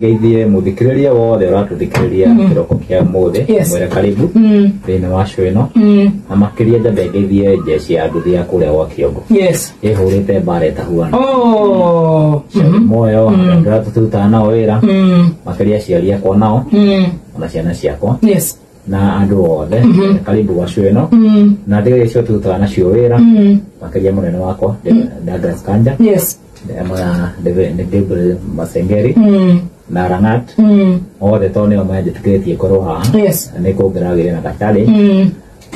Geithie muthikiriria wothe uratuthikiriria kiroko kia muthe mwere karibu thina wa show ino na makiria jambe geithie jeshi ya nduthi ya kuria wa Kiongo ihurite bare tahuana moyo ndatututa nao wira makiria ciari akwa nao na ciana ciakwa na andu othe karibu wa show ino na ndige cio tututa nacio wira makiria munene wakwa Douglas Kanja ama Deborah Masengeri na Rangat othe tone omajetuketie korwo haha ni kungeragire na daktari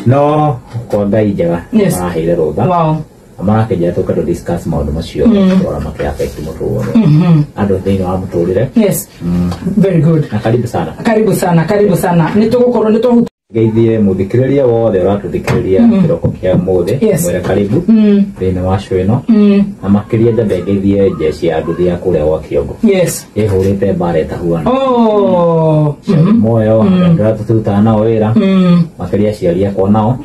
no kwa ngai njega mahire rutha amakeja tuka discuss maundu macio ora make affect mutuone andu thini wa muturire very good na karibu sana nitugukorwo nitu geithie muthikiriria wothe uratuthikiriria kiroko kia muthe mwere karibu thina wa show ino na makiria jambe geithie jeshi ya nduthi ya kuria wa Kiongo ihurite bare tahuana moyo ndatututa nao wira makiria ciari akwa nao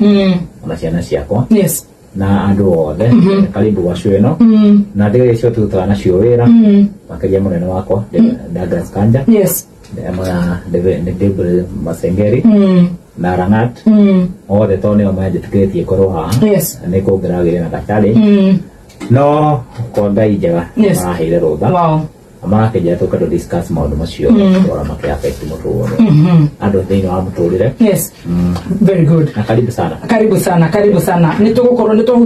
na ciana ciakwa na andu othe karibu wa show ino na ndige cio tututa nacio wira makiria munene wakwa Douglas Kanja ama Deborah Masengeri na Rangat othe tone omajetuketie korwo haha ni kungeragire na daktari no kwa ngai njega mahire rutha amakeja tuka discuss maundu macio ora make affect mutuone andu thini wa muturire very good na karibu sana nitugukorwo nitu